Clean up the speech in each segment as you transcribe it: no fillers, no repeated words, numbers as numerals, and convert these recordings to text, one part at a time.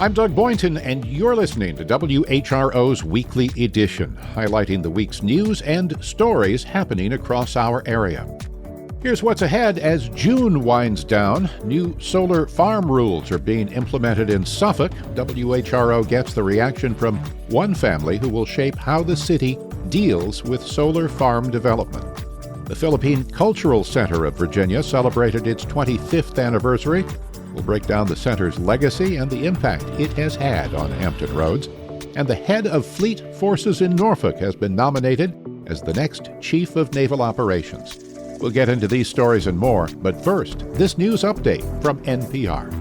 I'm Doug Boynton, and you're listening to WHRO's Weekly Edition, highlighting the week's news and stories happening across our area. Here's what's ahead as June winds down. New solar farm rules are being implemented in Suffolk. WHRO gets the reaction from one family who will shape how the city deals with solar farm development. The Philippine Cultural Center of Virginia celebrated its 25th anniversary. We'll break down the center's legacy and the impact it has had on Hampton Roads. And the head of Fleet Forces in Norfolk has been nominated as the next Chief of Naval Operations. We'll get into these stories and more, but first, this news update from NPR.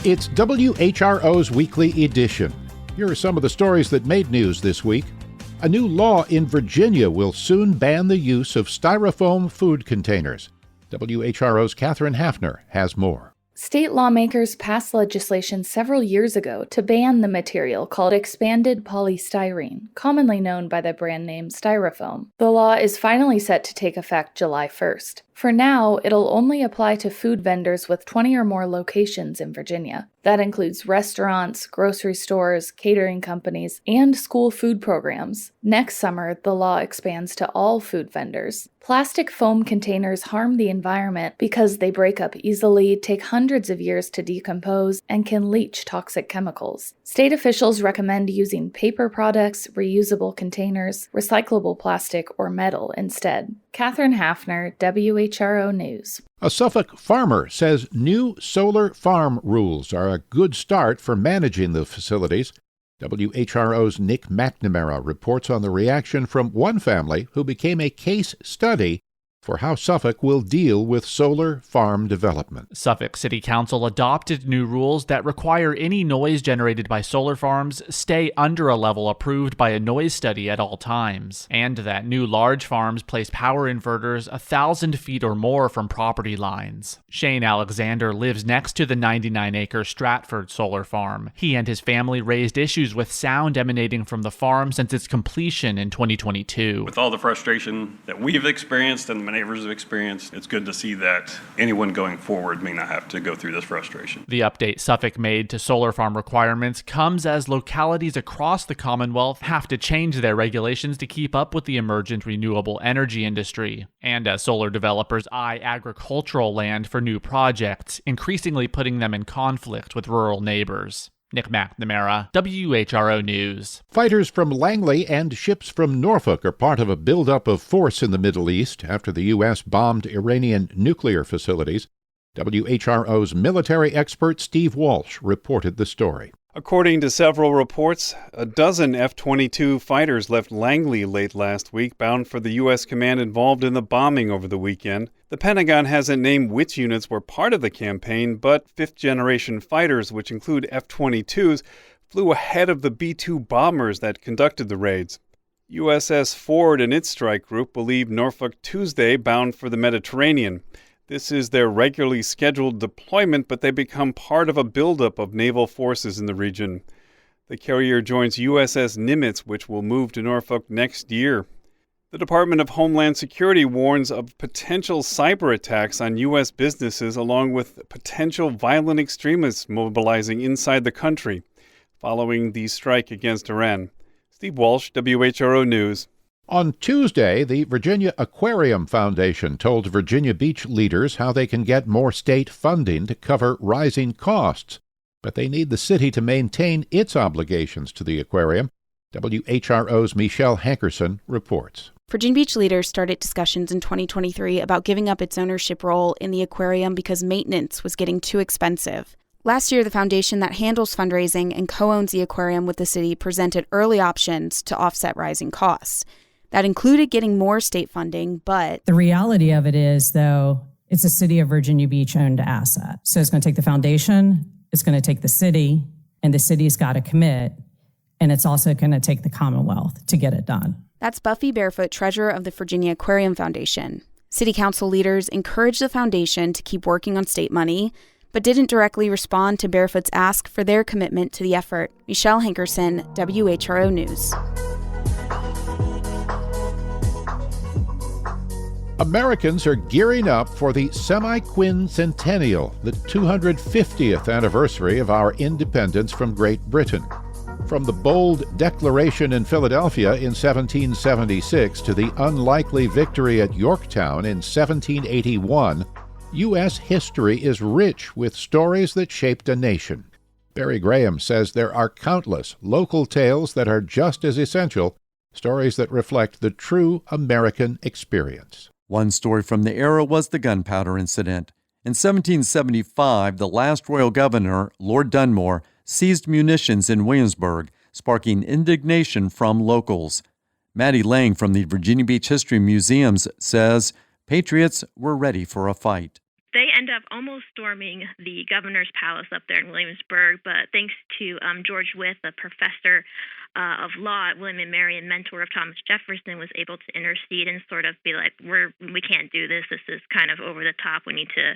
It's WHRO's Weekly Edition. Here are some of the stories that made news this week. A new law in Virginia will soon ban the use of styrofoam food containers. WHRO's Catherine Hafner has more. State lawmakers passed legislation several years ago to ban the material called expanded polystyrene, commonly known by the brand name Styrofoam. The law is finally set to take effect July 1st. For now, it'll only apply to food vendors with 20 or more locations in Virginia. That includes restaurants, grocery stores, catering companies, and school food programs. Next summer, the law expands to all food vendors. Plastic foam containers harm the environment because they break up easily, take hundreds of years to decompose, and can leach toxic chemicals. State officials recommend using paper products, reusable containers, recyclable plastic, or metal instead. Catherine Hafner, WHRO News. A Suffolk farmer says new solar farm rules are a good start for managing the facilities. WHRO's Nick McNamara reports on the reaction from one family who became a case study for how Suffolk will deal with solar farm development. Suffolk City Council adopted new rules that require any noise generated by solar farms stay under a level approved by a noise study at all times, and that new large farms place power inverters 1,000 feet or more from property lines. Shane Alexander lives next to the 99-acre Stratford solar farm. He and his family raised issues with sound emanating from the farm since its completion in 2022. With all the frustration that we've experienced and the neighbors have experienced, it's good to see that anyone going forward may not have to go through this frustration. The update Suffolk made to solar farm requirements comes as localities across the Commonwealth have to change their regulations to keep up with the emergent renewable energy industry, and as solar developers eye agricultural land for new projects, increasingly putting them in conflict with rural neighbors. Nick McNamara, WHRO News. Fighters from Langley and ships from Norfolk are part of a buildup of force in the Middle East after the U.S. bombed Iranian nuclear facilities. WHRO's military expert Steve Walsh reported the story. According to several reports, a dozen F-22 fighters left Langley late last week, bound for the U.S. command involved in the bombing over the weekend. The Pentagon hasn't named which units were part of the campaign, but fifth-generation fighters, which include F-22s, flew ahead of the B-2 bombers that conducted the raids. USS Ford and its strike group believe Norfolk Tuesday bound for the Mediterranean. This is their regularly scheduled deployment, but they become part of a buildup of naval forces in the region. The carrier joins USS Nimitz, which will move to Norfolk next year. The Department of Homeland Security warns of potential cyber attacks on U.S. businesses, along with potential violent extremists mobilizing inside the country following the strike against Iran. Steve Walsh, WHRO News. On Tuesday, the Virginia Aquarium Foundation told Virginia Beach leaders how they can get more state funding to cover rising costs, but they need the city to maintain its obligations to the aquarium. WHRO's Michelle Hankerson reports. Virginia Beach leaders started discussions in 2023 about giving up its ownership role in the aquarium because maintenance was getting too expensive. Last year, the foundation that handles fundraising and co-owns the aquarium with the city presented early options to offset rising costs. That included getting more state funding, but the reality of it is, though, it's a City of Virginia Beach-owned asset. So it's going to take the foundation, it's going to take the city, and the city's got to commit, and it's also going to take the Commonwealth to get it done. That's Buffy Barefoot, treasurer of the Virginia Aquarium Foundation. City council leaders encouraged the foundation to keep working on state money, but didn't directly respond to Barefoot's ask for their commitment to the effort. Michelle Hankerson, WHRO News. Americans are gearing up for the semi-quincentennial, the 250th anniversary of our independence from Great Britain. From the bold declaration in Philadelphia in 1776 to the unlikely victory at Yorktown in 1781, U.S. history is rich with stories that shaped a nation. Barry Graham says there are countless local tales that are just as essential, stories that reflect the true American experience. One story from the era was the gunpowder incident. In 1775, the last royal governor, Lord Dunmore, seized munitions in Williamsburg, sparking indignation from locals. Maddie Lang from the Virginia Beach History Museums says patriots were ready for a fight. They end up almost storming the governor's palace up there in Williamsburg, but thanks to George Wythe, a professor of law at William and Mary and mentor of Thomas Jefferson, was able to intercede and sort of be like, we can't do this. This is kind of over the top. We need to,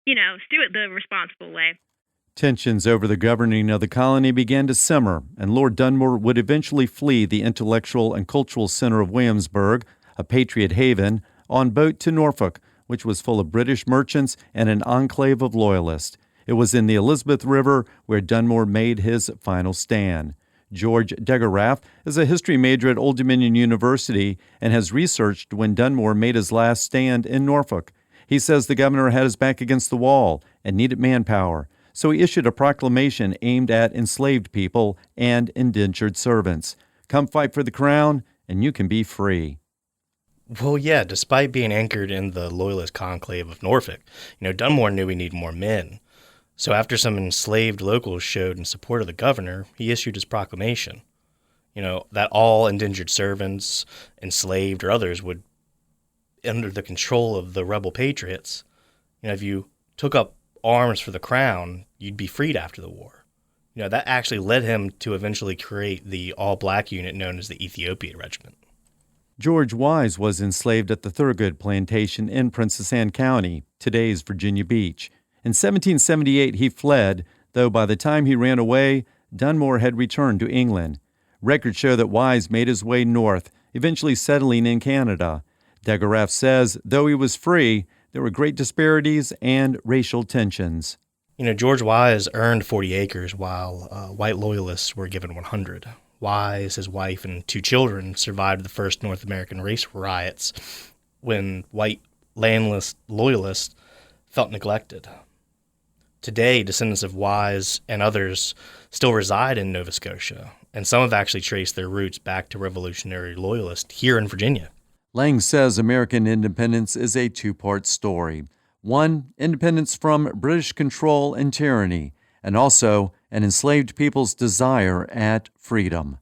do it the responsible way. Tensions over the governing of the colony began to simmer, and Lord Dunmore would eventually flee the intellectual and cultural center of Williamsburg, a patriot haven, on boat to Norfolk, which was full of British merchants and an enclave of loyalists. It was in the Elizabeth River where Dunmore made his final stand. George Degerraff is a history major at Old Dominion University and has researched when Dunmore made his last stand in Norfolk. He says the governor had his back against the wall and needed manpower, so he issued a proclamation aimed at enslaved people and indentured servants. Come fight for the crown, and you can be free. Well, yeah, despite being anchored in the Loyalist conclave of Norfolk, Dunmore knew we needed more men. So after some enslaved locals showed in support of the governor, he issued his proclamation, that all indentured servants, enslaved or others, would, under the control of the rebel patriots, if you took up arms for the crown, you'd be freed after the war. That actually led him to eventually create the all-black unit known as the Ethiopian Regiment. George Wise was enslaved at the Thurgood Plantation in Princess Anne County, today's Virginia Beach. In 1778, he fled, though by the time he ran away, Dunmore had returned to England. Records show that Wise made his way north, eventually settling in Canada. Degerraff says, though he was free, there were great disparities and racial tensions. George Wise earned 40 acres while white loyalists were given 100. Wise, his wife, and 2 children survived the first North American race riots when white landless loyalists felt neglected. Today, descendants of Wise and others still reside in Nova Scotia, and some have actually traced their roots back to revolutionary loyalists here in Virginia. Lang says American independence is a two-part story. One, independence from British control and tyranny, and also an enslaved people's desire at freedom.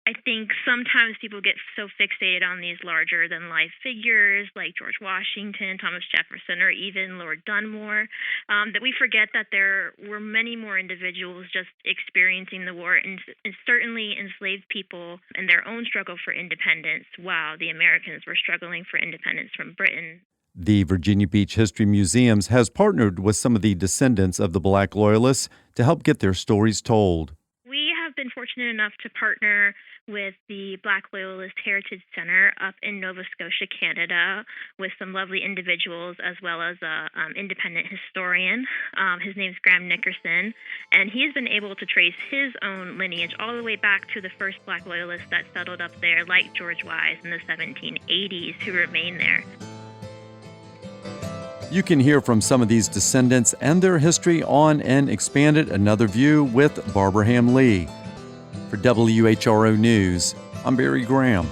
I think sometimes people get so fixated on these larger-than-life figures like George Washington, Thomas Jefferson, or even Lord Dunmore, that we forget that there were many more individuals just experiencing the war, and certainly enslaved people in their own struggle for independence, while the Americans were struggling for independence from Britain. The Virginia Beach History Museums has partnered with some of the descendants of the Black Loyalists to help get their stories told. We have been fortunate enough to partner with the Black Loyalist Heritage Center up in Nova Scotia, Canada, with some lovely individuals, as well as an independent historian. His name's Graham Nickerson, and he's been able to trace his own lineage all the way back to the first Black Loyalists that settled up there, like George Wise in the 1780s, who remain there. You can hear from some of these descendants and their history on and Expanded Another View with Barbara Ham Lee. For WHRO News, I'm Barry Graham.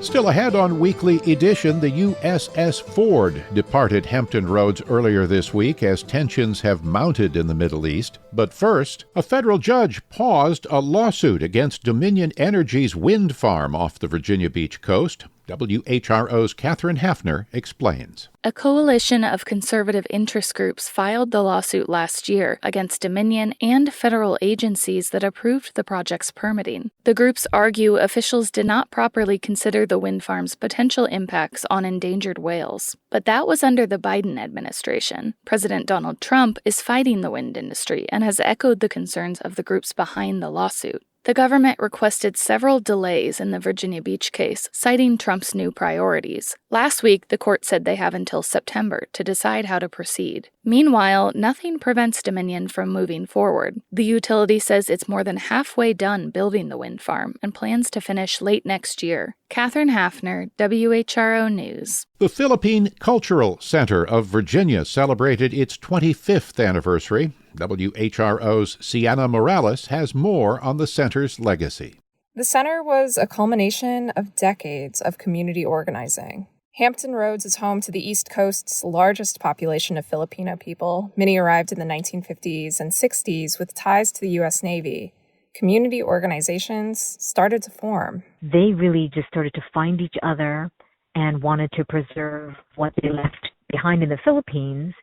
Still ahead on Weekly Edition, the USS Ford departed Hampton Roads earlier this week as tensions have mounted in the Middle East. But first, a federal judge paused a lawsuit against Dominion Energy's wind farm off the Virginia Beach coast. WHRO's Catherine Hafner explains. A coalition of conservative interest groups filed the lawsuit last year against Dominion and federal agencies that approved the project's permitting. The groups argue officials did not properly consider the wind farm's potential impacts on endangered whales. But that was under the Biden administration. President Donald Trump is fighting the wind industry and has echoed the concerns of the groups behind the lawsuit. The government requested several delays in the Virginia Beach case, citing Trump's new priorities. Last week, the court said they have until September to decide how to proceed. Meanwhile, nothing prevents Dominion from moving forward. The utility says it's more than halfway done building the wind farm and plans to finish late next year. Catherine Hafner, WHRO News. The Philippine Cultural Center of Virginia celebrated its 25th anniversary. WHRO's Sienna Morales has more on the center's legacy. The center was a culmination of decades of community organizing. Hampton Roads is home to the East Coast's largest population of Filipino people. Many arrived in the 1950s and 60s with ties to the U.S. Navy. Community organizations started to form. They really just started to find each other and wanted to preserve what they left behind in the Philippines.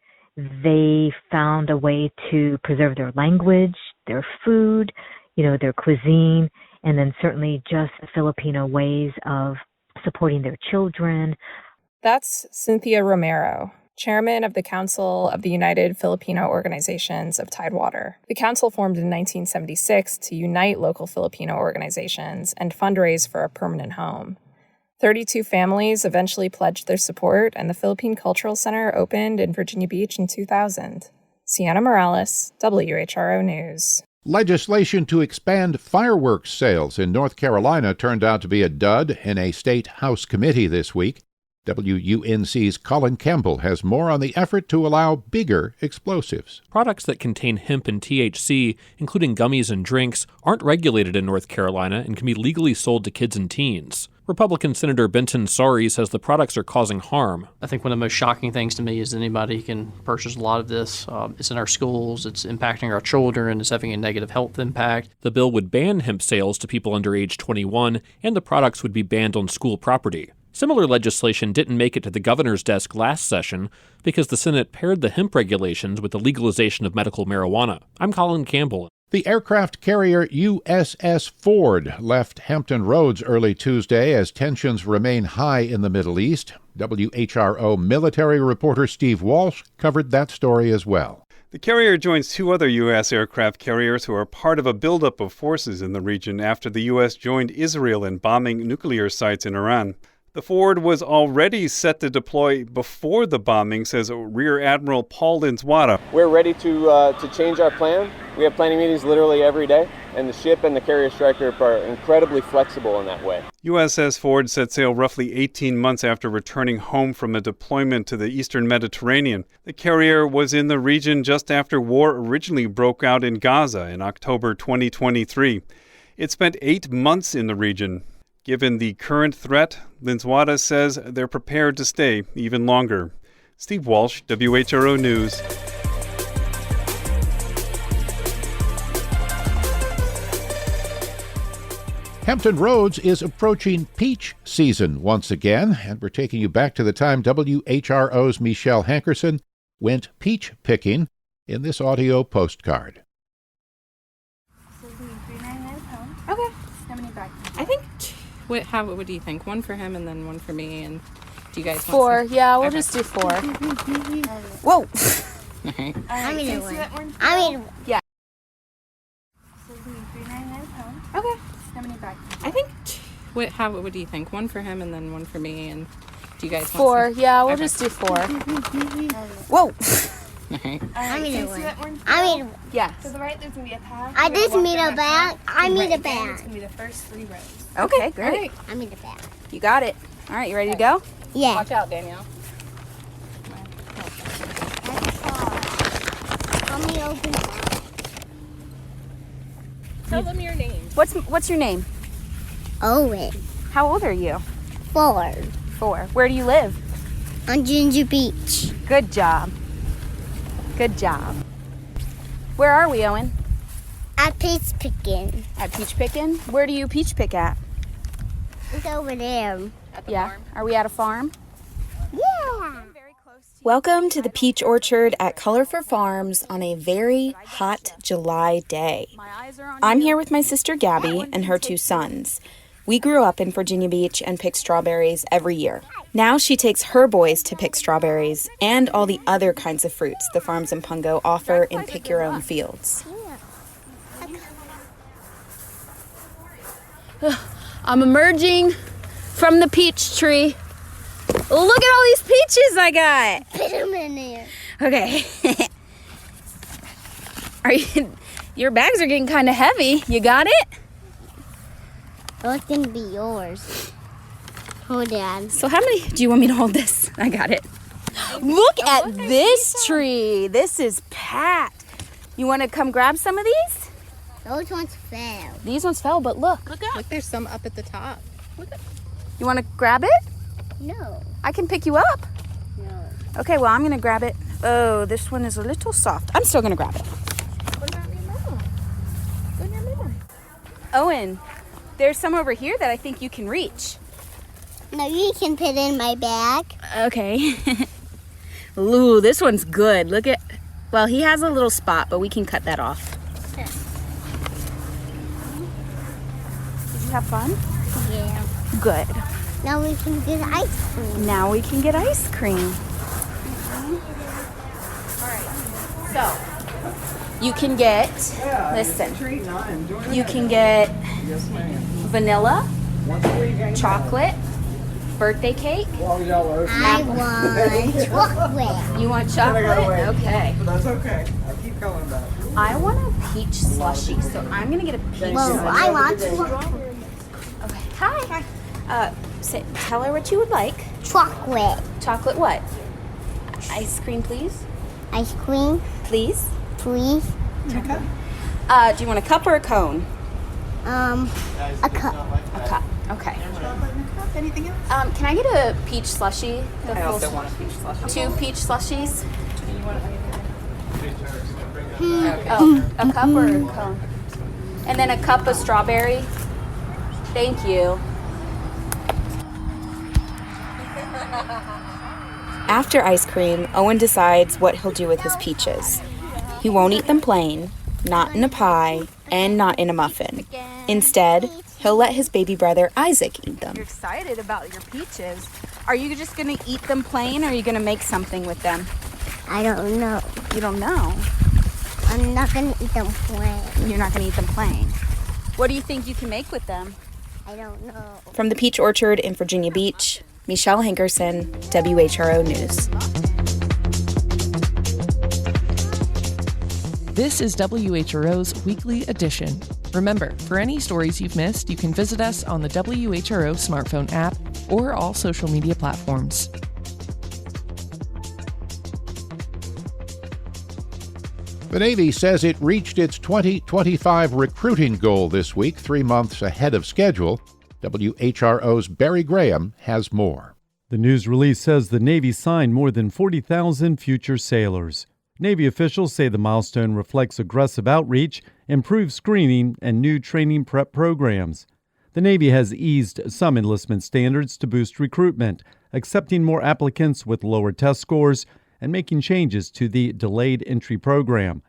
They found a way to preserve their language, their food, their cuisine, and then certainly just the Filipino ways of supporting their children. That's Cynthia Romero, chairman of the Council of the United Filipino Organizations of Tidewater. The council formed in 1976 to unite local Filipino organizations and fundraise for a permanent home. 32 families eventually pledged their support, and the Philippine Cultural Center opened in Virginia Beach in 2000. Sienna Morales, WHRO News. Legislation to expand fireworks sales in North Carolina turned out to be a dud in a state House committee this week. WUNC's Colin Campbell has more on the effort to allow bigger explosives. Products that contain hemp and THC, including gummies and drinks, aren't regulated in North Carolina and can be legally sold to kids and teens. Republican Senator Benton Sari says the products are causing harm. I think one of the most shocking things to me is anybody can purchase a lot of this. It's in our schools, it's impacting our children, it's having a negative health impact. The bill would ban hemp sales to people under age 21, and the products would be banned on school property. Similar legislation didn't make it to the governor's desk last session because the Senate paired the hemp regulations with the legalization of medical marijuana. I'm Colin Campbell. The aircraft carrier USS Ford left Hampton Roads early Tuesday as tensions remain high in the Middle East. WHRO military reporter Steve Walsh covered that story as well. The carrier joins two other U.S. aircraft carriers who are part of a buildup of forces in the region after the U.S. joined Israel in bombing nuclear sites in Iran. The Ford was already set to deploy before the bombing, says Rear Admiral Paul Linswada. We're ready to change our plan. We have planning meetings literally every day, and the ship and the carrier strike group are incredibly flexible in that way. USS Ford set sail roughly 18 months after returning home from a deployment to the eastern Mediterranean. The carrier was in the region just after war originally broke out in Gaza in October 2023. It spent 8 months in the region. Given the current threat, Linswada says they're prepared to stay even longer. Steve Walsh, WHRO News. Hampton Roads is approaching peach season once again, and we're taking you back to the time WHRO's Michelle Hankerson went peach picking in this audio postcard. Okay. How many bags? I think what do you think? One for him and then one for me. And do you guys want 4? some? Yeah, we'll Okay. just do 4. Whoa! All right. I mean, yeah. Okay. How many bags? I think what do you think? One for him and then one for me. And do you guys want 4. some? Yeah, we'll Okay. just do 4. Whoa! Yeah. To the right, there's going to be a path. I just You're need walking a back. bag. I need a Right then, bag. It's going to be the first 3 rows. Okay, great. All right. I need a bag. You got it. All right, you ready to go? Yeah. Watch out, Danielle. Let me open it. Tell them your name. What's your name? Owen. How old are you? 4. 4. Where do you live? On Ginger Beach. Good job. Good job. Where are we, Owen? At peach picking. At peach picking? Where do you peach pick at? It's over there. At the farm. Are we at a farm? Yeah. Welcome to the peach orchard at Colorful Farms on a very hot July day. I'm here with my sister Gabby and her 2 sons. We grew up in Virginia Beach and picked strawberries every year. Now she takes her boys to pick strawberries and all the other kinds of fruits the farms in Pungo offer in pick-your-own fields. I'm emerging from the peach tree. Look at all these peaches I got. Put them in there. Okay. Your bags are getting kind of heavy. You got it? Those can be yours. Hold on. So how many do you want me to hold this? I got it. Look at this tree. This is packed. You want to come grab some of these? Those ones fell. These ones fell, but look. Look, there's some up at the top. Look at. You want to grab it? No. I can pick you up. No. Okay, well, I'm going to grab it. Oh, this one is a little soft. I'm still going to grab it. What about your mama? Go near mama. Owen, there's some over here that I think you can reach. No, you can put in my bag. Okay. Ooh, this one's good. Look at, well, he has a little spot, but we can cut that off. Did you have fun? Yeah. Good. Now we can get ice cream. Now we can get ice cream. All right. So, you can get, listen, you can get vanilla, chocolate, birthday cake. I want chocolate. You want chocolate? Okay. But that's okay. I'll keep going back. I want a peach slushie, so I'm gonna get a peach Well, slushie. I want chocolate. Okay. Hi. Tell her what you would like. Chocolate. Chocolate what? Ice cream, please. Ice cream. Please. Please. Okay. Do you want a cup or a cone? A cup. A cup. Okay. Chocolate in a cup. Anything else? Can I get a peach slushie? I also want a peach slushie. 2 peach slushies. Oh, a cup or a cone? And then a cup of strawberry. Thank you. After ice cream, Owen decides what he'll do with his peaches. He won't eat them plain, not in a pie, and not in a muffin. Instead, he'll let his baby brother Isaac eat them. You're excited about your peaches. Are you just going to eat them plain, or are you going to make something with them? I don't know. You don't know? I'm not going to eat them plain. You're not going to eat them plain. What do you think you can make with them? I don't know. From the Peach Orchard in Virginia Beach, Michelle Hankerson, WHRO News. This is WHRO's Weekly Edition. Remember, for any stories you've missed, you can visit us on the WHRO smartphone app or all social media platforms. The Navy says it reached its 2025 recruiting goal this week, 3 months ahead of schedule. WHRO's Barry Graham has more. The news release says the Navy signed more than 40,000 future sailors. Navy officials say the milestone reflects aggressive outreach, improved screening, and new training prep programs. The Navy has eased some enlistment standards to boost recruitment, accepting more applicants with lower test scores, and making changes to the delayed entry program.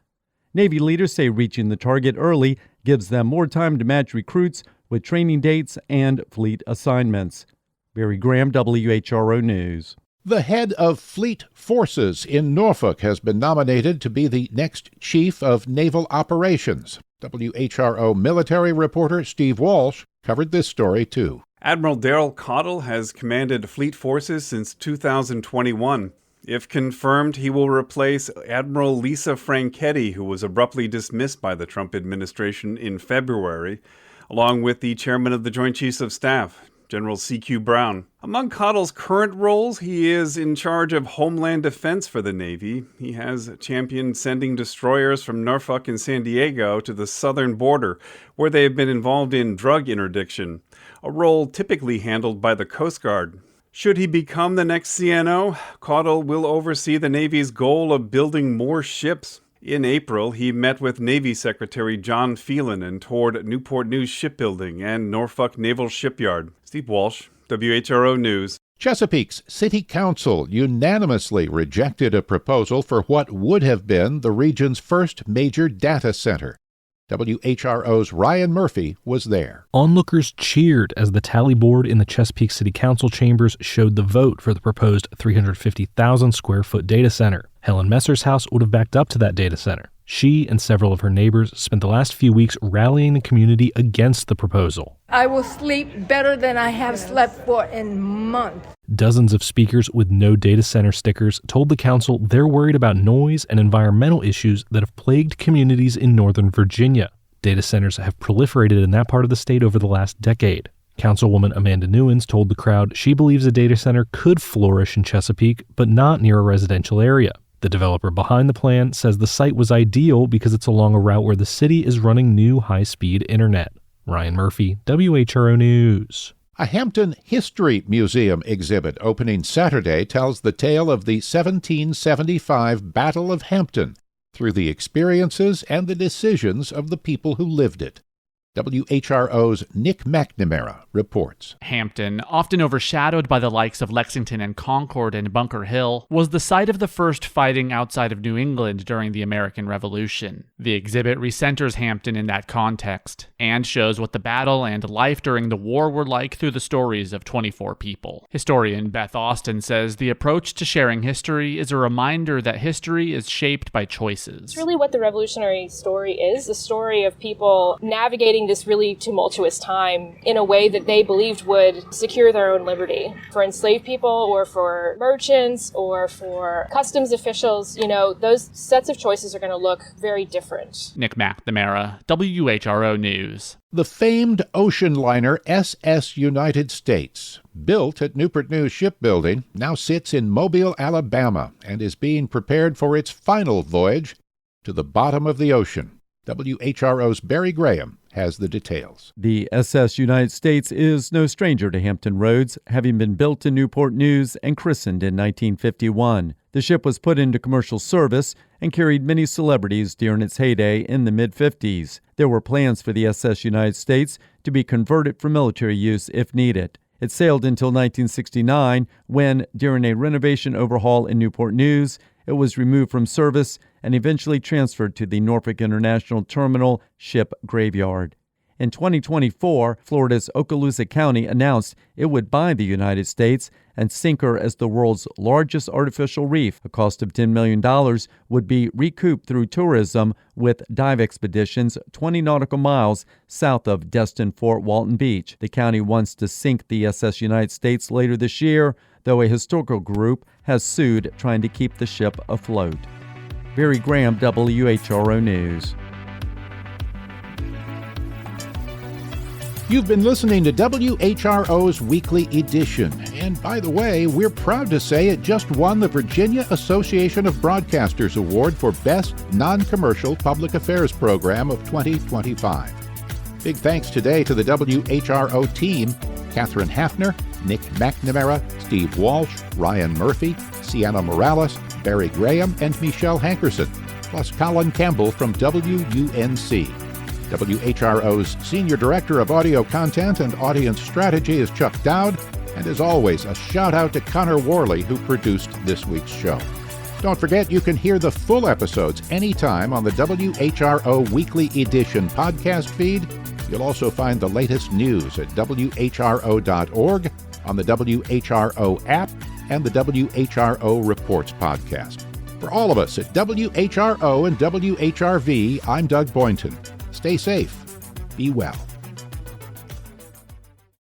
Navy leaders say reaching the target early gives them more time to match recruits with training dates and fleet assignments. Barry Graham, WHRO News. The head of Fleet Forces in Norfolk has been nominated to be the next Chief of Naval Operations. WHRO military reporter Steve Walsh covered this story, too. Admiral Darrell Caudill has commanded Fleet Forces since 2021. If confirmed, he will replace Admiral Lisa Franchetti, who was abruptly dismissed by the Trump administration in February, along with the chairman of the Joint Chiefs of Staff, General C.Q. Brown. Among Caudill's current roles, he is in charge of Homeland Defense for the Navy. He has championed sending destroyers from Norfolk and San Diego to the southern border, where they have been involved in drug interdiction, a role typically handled by the Coast Guard. Should he become the next CNO, Caudill will oversee the Navy's goal of building more ships. In April, he met with Navy Secretary John Phelan and toured Newport News Shipbuilding and Norfolk Naval Shipyard. Steve Walsh, WHRO News. Chesapeake's City Council unanimously rejected a proposal for what would have been the region's first major data center. WHRO's Ryan Murphy was there. Onlookers cheered as the tally board in the Chesapeake City Council chambers showed the vote for the proposed 350,000 square foot data center. Helen Messer's house would have backed up to that data center. She and several of her neighbors spent the last few weeks rallying the community against the proposal. I will sleep better than I have slept for in months. Dozens of speakers with no data center stickers told the council they're worried about noise and environmental issues that have plagued communities in Northern Virginia. Data centers have proliferated in that part of the state over the last decade. Councilwoman Amanda Newens told the crowd she believes a data center could flourish in Chesapeake, but not near a residential area. The developer behind the plan says the site was ideal because it's along a route where the city is running new high-speed internet. Ryan Murphy, WHRO News. A Hampton History Museum exhibit opening Saturday tells the tale of the 1775 Battle of Hampton through the experiences and the decisions of the people who lived it. WHRO's Nick McNamara reports. Hampton, often overshadowed by the likes of Lexington and Concord and Bunker Hill, was the site of the first fighting outside of New England during the American Revolution. The exhibit recenters Hampton in that context and shows what the battle and life during the war were like through the stories of 24 people. Historian Beth Austin says the approach to sharing history is a reminder that history is shaped by choices. It's really what the revolutionary story is, the story of people navigating this really tumultuous time in a way that they believed would secure their own liberty. For enslaved people or for merchants or for customs officials, those sets of choices are going to look very different. Nick McNamara, WHRO News. The famed ocean liner SS United States, built at Newport News Shipbuilding, now sits in Mobile, Alabama, and is being prepared for its final voyage to the bottom of the ocean. WHRO's Barry Graham has the details. The SS United States is no stranger to Hampton Roads, having been built in Newport News and christened in 1951. The ship was put into commercial service and carried many celebrities during its heyday in the mid-50s. There were plans for the SS United States to be converted for military use if needed. It sailed until 1969 when, during a renovation overhaul in Newport News, it was removed from service and eventually transferred to the Norfolk International Terminal ship graveyard. In 2024, Florida's Okaloosa County announced it would buy the United States and sink her as the world's largest artificial reef. A cost of $10 million would be recouped through tourism with dive expeditions 20 nautical miles south of Destin Fort Walton Beach. The county wants to sink the SS United States later this year, though a historical group has sued trying to keep the ship afloat. Barry Graham, WHRO News. You've been listening to WHRO's Weekly Edition. And by the way, we're proud to say it just won the Virginia Association of Broadcasters Award for Best Non-Commercial Public Affairs Program of 2025. Big thanks today to the WHRO team, Catherine Hafner, Nick McNamara, Steve Walsh, Ryan Murphy, Sienna Morales, Barry Graham, and Michelle Hankerson, plus Colin Campbell from WUNC. WHRO's Senior Director of Audio Content and Audience Strategy is Chuck Dowd, and as always, a shout-out to Connor Worley, who produced this week's show. Don't forget you can hear the full episodes anytime on the WHRO Weekly Edition podcast feed. You'll also find the latest news at WHRO.org, on the WHRO app, and the WHRO Reports podcast. For all of us at WHRO and WHRV, I'm Doug Boynton. Stay safe. Be well.